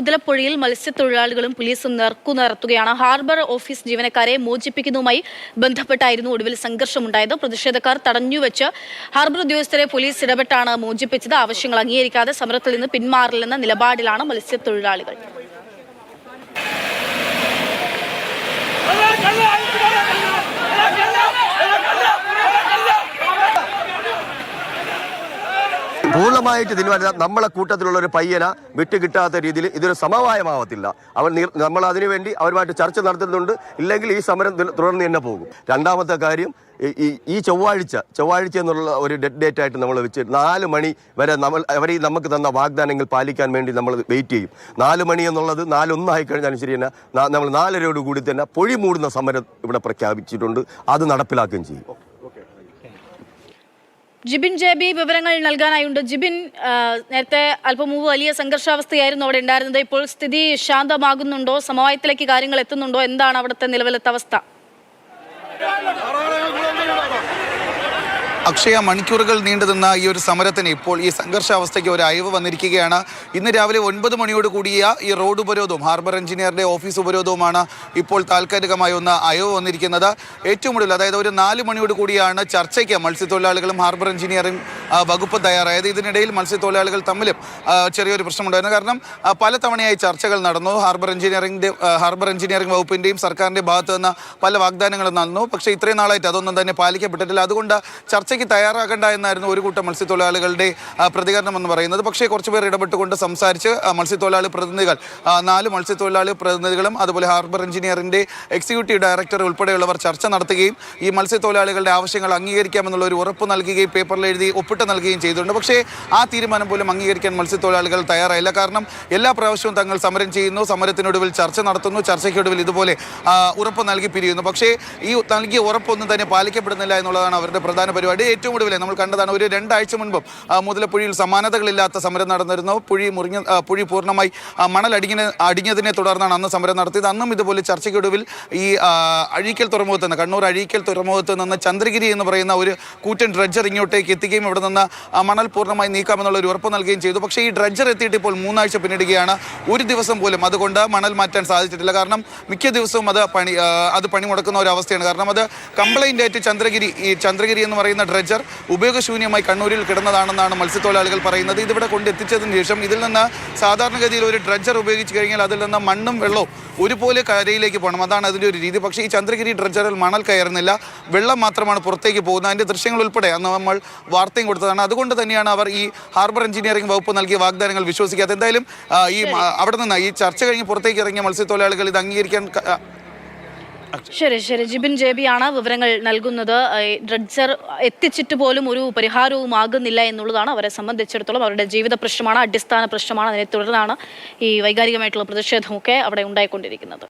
മുതലപ്പുഴയിൽ മത്സ്യത്തൊഴിലാളികളും പോലീസും നേർക്കുനേർത്തുകയാണ്. Harbour office ജീവനക്കാരെ മോചിപ്പിക്കുന്നതുമായി ബന്ധപ്പെട്ടായിരുന്നു ഒടുവിൽ സംഘർഷമുണ്ടായത്. പ്രതിഷേധക്കാർ തടഞ്ഞുവെച്ച് ഹാർബർ ഉദ്യോഗസ്ഥരെ പോലീസ് ഇടപെട്ടാണ് മോചിപ്പിച്ചത്. ആവശ്യങ്ങൾ അംഗീകരിക്കാതെ സമരത്തിൽ നിന്ന് പിന്മാറില്ലെന്ന നിലപാടിലാണ് മത്സ്യത്തൊഴിലാളികൾ. പൂർണ്ണമായിട്ട് തീരുമാനിച്ച നമ്മളെ കൂട്ടത്തിലുള്ള ഒരു പയ്യന വിട്ടുകിട്ടാത്ത രീതിയിൽ ഇതൊരു സമവായമാവത്തില്ല. നമ്മൾ അതിനുവേണ്ടി അവരുമായിട്ട് ചർച്ച നടത്തുന്നുണ്ട്. ഇല്ലെങ്കിൽ ഈ സമരം തുടർന്ന് തന്നെ പോകും. രണ്ടാമത്തെ കാര്യം, ഈ ചൊവ്വാഴ്ച എന്നുള്ള ഒരു ഡെഡ് ഡേറ്റ് ആയിട്ട് നമ്മൾ വെച്ച് 4 മണി വരെ അവർ നമുക്ക് തന്ന വാഗ്ദാനങ്ങൾ പാലിക്കാൻ വേണ്ടി നമ്മൾ വെയിറ്റ് ചെയ്യും. 4 മണി എന്നുള്ളത് 4:01 ആയിക്കഴിഞ്ഞാലും ശരി തന്നെ നമ്മൾ 4:30 കൂടി തന്നെ പൊഴി മൂടുന്ന സമരം ഇവിടെ പ്രഖ്യാപിച്ചിട്ടുണ്ട്. അത് നടപ്പിലാക്കുകയും ചെയ്യും. ജിബിൻ ജെബി വിവരങ്ങൾ നൽകാനായുണ്ട്. ജിബിൻ, നേരത്തെ അല്പം മുമ്പ് വലിയ സംഘർഷാവസ്ഥയായിരുന്നു അവിടെ ഉണ്ടായിരുന്നത്. ഇപ്പോൾ സ്ഥിതി ശാന്തമാകുന്നുണ്ടോ? സമവായത്തിലേക്ക് കാര്യങ്ങൾ എത്തുന്നുണ്ടോ? എന്താണ് അവിടുത്തെ നിലവിലത്തെ അവസ്ഥ? അക്ഷയ, മണിക്കൂറുകൾ നീണ്ടുനിന്ന ഈ ഒരു സമരത്തിന് ഇപ്പോൾ ഈ സംഘർഷാവസ്ഥയ്ക്ക് ഒരു അയവ് വന്നിരിക്കുകയാണ്. ഇന്ന് രാവിലെ 9 മണിയോട് കൂടിയ ഈ റോഡ് ഉപരോധവും ഹാർബർ എഞ്ചിനീയറുടെ ഓഫീസ് ഉപരോധവുമാണ് ഇപ്പോൾ താൽക്കാലികമായി ഒന്ന് അയവ് വന്നിരിക്കുന്നത്. ഏറ്റവും ഒടുവിൽ, അതായത് ഒരു 4 മണിയോട് കൂടിയാണ് ചർച്ചയ്ക്ക് മത്സ്യത്തൊഴിലാളികളും ഹാർബർ എഞ്ചിനീയറിംഗ് വകുപ്പ് തയ്യാറായത്. ഇതിനിടയിൽ മത്സ്യത്തൊഴിലാളികൾ തമ്മിലും ചെറിയൊരു പ്രശ്നമുണ്ടായിരുന്നു. കാരണം പല തവണയായി ചർച്ചകൾ നടന്നു. ഹാർബർ എഞ്ചിനീയറിംഗ് വകുപ്പിൻ്റെയും സർക്കാരിൻ്റെ ഭാഗത്ത് നിന്ന് പല വാഗ്ദാനങ്ങളും നടന്നു. പക്ഷേ ഇത്രയും നാളായിട്ട് അതൊന്നും തന്നെ പാലിക്കപ്പെട്ടിട്ടില്ല. അതുകൊണ്ട് ചർച്ചയ്ക്ക് തയ്യാറാകേണ്ട എന്നായിരുന്നു ഒരു കൂട്ടം മത്സ്യത്തൊഴിലാളികളുടെ പ്രതികരണം എന്ന് പറയുന്നത്. പക്ഷേ കുറച്ചുപേർ ഇടപെട്ടുകൊണ്ട് സംസാരിച്ച് മത്സ്യത്തൊഴിലാളി പ്രതിനിധികൾ 4 മത്സ്യത്തൊഴിലാളി പ്രതിനിധികളും അതുപോലെ ഹാർബർ എഞ്ചിനീയറിൻ്റെ എക്സിക്യൂട്ടീവ് ഡയറക്ടർ ഉൾപ്പെടെയുള്ളവർ ചർച്ച നടത്തുകയും ഈ മത്സ്യത്തൊഴിലാളികളുടെ ആവശ്യങ്ങൾ അംഗീകരിക്കാമെന്നുള്ള ഒരു ഉറപ്പ് നൽകുകയും പേപ്പറിൽ എഴുതി ഒപ്പിട്ട് നൽകുകയും ചെയ്തിട്ടുണ്ട്. പക്ഷേ ആ തീരുമാനം പോലും അംഗീകരിക്കാൻ മത്സ്യത്തൊഴിലാളികൾ തയ്യാറായില്ല. കാരണം എല്ലാ പ്രാവശ്യവും തങ്ങൾ സമരം ചെയ്യുന്നു, സമരത്തിനൊടുവിൽ ചർച്ച നടത്തുന്നു, ചർച്ചയ്ക്കൊടുവിൽ ഇതുപോലെ ഉറപ്പ് നൽകി പിരിയുന്നു. പക്ഷേ ഈ നൽകിയ ഉറപ്പൊന്നും തന്നെ പാലിക്കപ്പെടുന്നില്ല എന്നുള്ളതാണ് അവരുടെ പ്രധാന പരിപാടി. ഏറ്റവും ഒടുവിൽ നമ്മൾ കണ്ടതാണ്, ഒരു 2 ആഴ്ച മുൻപും മുതലപ്പുഴയിൽ സമാനതകളില്ലാത്ത സമരം നടന്നിരുന്നു. പുഴി പൂർണ്ണമായി മണൽ അടിഞ്ഞതിനെ തുടർന്നാണ് അന്ന് സമരം നടത്തിയത്. അന്നും ഇതുപോലെ ചർച്ചയ്ക്കൊടുവിൽ ഈ അഴീക്കൽ തുറമുഖത്ത് നിന്ന്, കണ്ണൂർ അഴീക്കൽ തുറമുഖത്ത് നിന്ന് ചന്ദ്രഗിരി എന്ന് പറയുന്ന ഒരു കൂറ്റൻ ഡ്രഡ്ജർ ഇങ്ങോട്ടേക്ക് എത്തിക്കുകയും ഇവിടെ നിന്ന് മണൽ പൂർണ്ണമായി നീക്കാമെന്നുള്ള ഒരു ഉറപ്പ് നൽകുകയും ചെയ്തു. പക്ഷേ ഈ ഡ്രഡ്ജർ എത്തിയിട്ട് ഇപ്പോൾ 3 ആഴ്ച പിന്നിടുകയാണ്. ഒരു ദിവസം പോലും അതുകൊണ്ട് മണൽ മാറ്റാൻ സാധിച്ചിട്ടില്ല. കാരണം മിക്ക ദിവസവും അത് പണി മുടക്കുന്ന ഒരു അവസ്ഥയാണ്. കാരണം അത് കംപ്ലൈൻ്റ് ആയിട്ട് ചന്ദ്രഗിരി എന്ന് പറയുന്ന ഡ്രഡ്ജർ ഉപയോഗശൂന്യമായി കണ്ണൂരിൽ കിടന്നതാണെന്നാണ് മത്സ്യത്തൊഴിലാളികൾ പറയുന്നത്. ഇതിവിടെ കൊണ്ടെത്തിച്ചതിന് ശേഷം ഇതിൽ നിന്ന് സാധാരണഗതിയിൽ ഒരു ഡ്രഡ്ജർ ഉപയോഗിച്ച് കഴിഞ്ഞാൽ അതിൽ നിന്ന് മണ്ണും വെള്ളവും ഒരുപോലെ കരയിലേക്ക് പോകണം. അതാണ് അതിൻ്റെ ഒരു രീതി. പക്ഷേ ഈ ചന്ദ്രഗിരി ഡ്രഡ്ജറിൽ മണൽ കയറുന്നില്ല, വെള്ളം മാത്രമാണ് പുറത്തേക്ക് പോകുന്നത്. അതിൻ്റെ ദൃശ്യങ്ങൾ ഉൾപ്പെടെ അന്ന് നമ്മൾ വാർത്തയും കൊടുത്തതാണ്. അതുകൊണ്ട് തന്നെയാണ് അവർ ഈ ഹാർബർ എഞ്ചിനീയറിംഗ് വകുപ്പ് നൽകിയ വാഗ്ദാനങ്ങൾ വിശ്വസിക്കാത്തത്. എന്തായാലും അവിടെ നിന്ന് ഈ ചർച്ച കഴിഞ്ഞ് പുറത്തേക്ക് ഇറങ്ങിയ മത്സ്യത്തൊഴിലാളികൾ ഇത് അംഗീകരിക്കാൻ ശരി. ജിബിൻ ജെബിയാണ് വിവരങ്ങൾ നൽകുന്നത്. ഡ്രഡ്ജർ എത്തിച്ചിട്ട് പോലും ഒരു പരിഹാരവും ആകുന്നില്ല എന്നുള്ളതാണ് അവരെ സംബന്ധിച്ചിടത്തോളം അവരുടെ ജീവിത പ്രശ്നമാണ്, അടിസ്ഥാന പ്രശ്നമാണ്. അതിനെ തുടർന്നാണ് ഈ വൈകാരികമായിട്ടുള്ള പ്രതിഷേധമൊക്കെ അവിടെ ഉണ്ടായിക്കൊണ്ടിരിക്കുന്നത്.